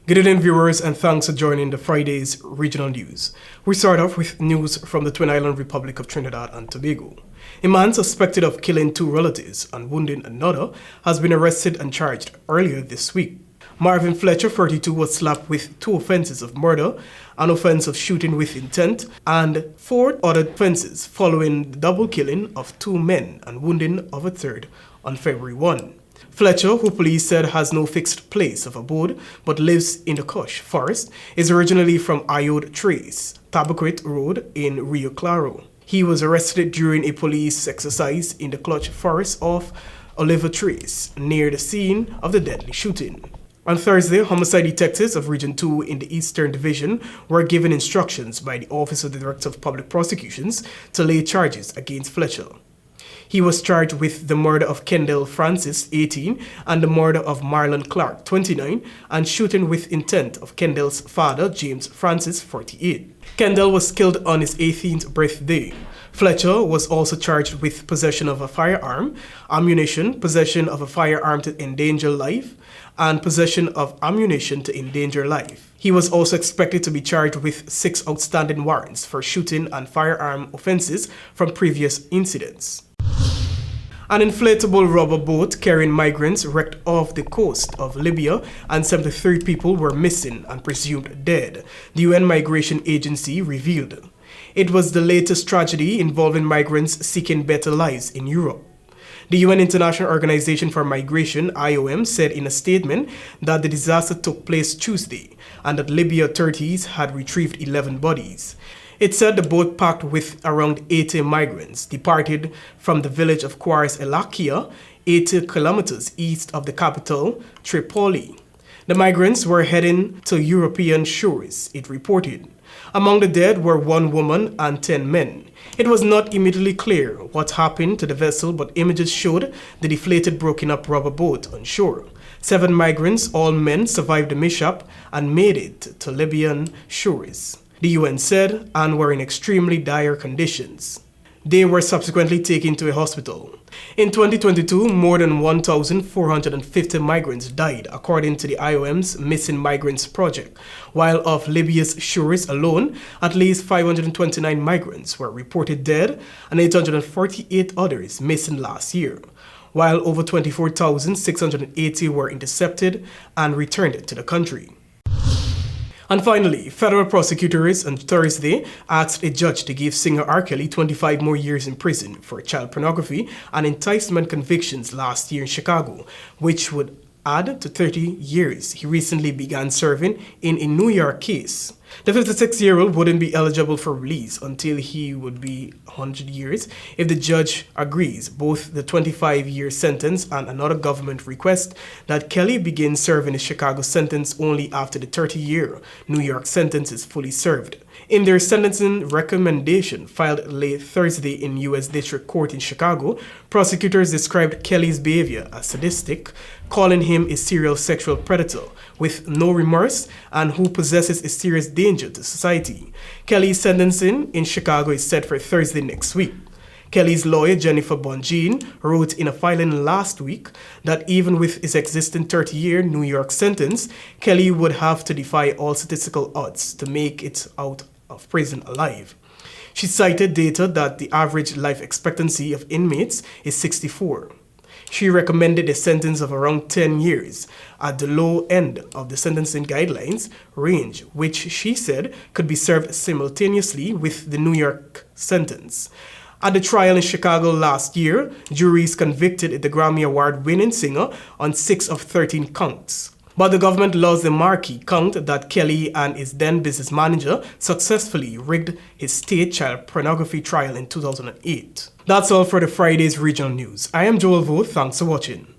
Good evening, viewers, and thanks for joining the Friday's regional news. We start off with news from the Twin Island Republic of Trinidad and Tobago. A man suspected of killing two relatives and wounding another has been arrested and charged earlier this week. Marvin Fletcher, 42, was slapped with 2 offenses of murder, an offense of shooting with intent, and 4 other offenses following the double killing of 2 men and wounding of a third on February 1. Fletcher, who police said has no fixed place of abode but lives in the Kush Forest, is originally from Iode Trace, Tabaquit Road in Rio Claro. He was arrested during a police exercise in the Clutch Forest of Oliver Trace, near the scene of the deadly shooting. On Thursday, homicide detectives of Region 2 in the Eastern Division were given instructions by the Office of the Director of Public Prosecutions to lay charges against Fletcher. He was charged with the murder of Kendall Francis, 18, and the murder of Marlon Clark, 29, and shooting with intent of Kendall's father, James Francis, 48. Kendall was killed on his 18th birthday. Fletcher was also charged with possession of a firearm, ammunition, possession of a firearm to endanger life, and possession of ammunition to endanger life. He was also expected to be charged with 6 outstanding warrants for shooting and firearm offenses from previous incidents. An inflatable rubber boat carrying migrants wrecked off the coast of Libya and 73 people were missing and presumed dead, the UN Migration Agency revealed. It was the latest tragedy involving migrants seeking better lives in Europe. The UN International Organization for Migration, IOM, said in a statement that the disaster took place Tuesday and that Libya authorities had retrieved 11 bodies. It said the boat, packed with around 80 migrants, departed from the village of Kwaris Elakia, 80 kilometers east of the capital, Tripoli. The migrants were heading to European shores, it reported. Among the dead were 1 woman and 10 men. It was not immediately clear what happened to the vessel, but images showed the deflated, broken-up rubber boat on shore. 7 migrants, all men, survived the mishap and made it to Libyan shores, the UN said, and were in extremely dire conditions. They were subsequently taken to a hospital. In 2022, more than 1,450 migrants died, according to the IOM's Missing Migrants Project, while off Libya's shores alone, at least 529 migrants were reported dead and 848 others missing last year, while over 24,680 were intercepted and returned to the country. And finally, federal prosecutors on Thursday asked a judge to give singer R. Kelly 25 more years in prison for child pornography and enticement convictions last year in Chicago, which would add to 30 years he recently began serving in a New York case. The 56-year-old wouldn't be eligible for release until he would be 100 years if the judge agrees both the 25-year sentence and another government request that Kelly begin serving his Chicago sentence only after the 30-year New York sentence is fully served. In their sentencing recommendation filed late Thursday in U.S. District Court in Chicago, prosecutors described Kelly's behavior as sadistic, calling him a serial sexual predator with no remorse and who possesses a serious danger to society. Kelly's sentencing in Chicago is set for Thursday next week. Kelly's lawyer, Jennifer Bonjean, wrote in a filing last week that even with his existing 30-year New York sentence, Kelly would have to defy all statistical odds to make it out of prison alive. She cited data that the average life expectancy of inmates is 64. She recommended a sentence of around 10 years at the low end of the sentencing guidelines range, which she said could be served simultaneously with the New York sentence. At the trial in Chicago last year, juries convicted the Grammy Award-winning singer on 6 of 13 counts. But the government lost the marquee count that Kelly and his then business manager successfully rigged his state child pornography trial in 2008. That's all for the Friday's regional news. I am Joel Vo. Thanks for watching.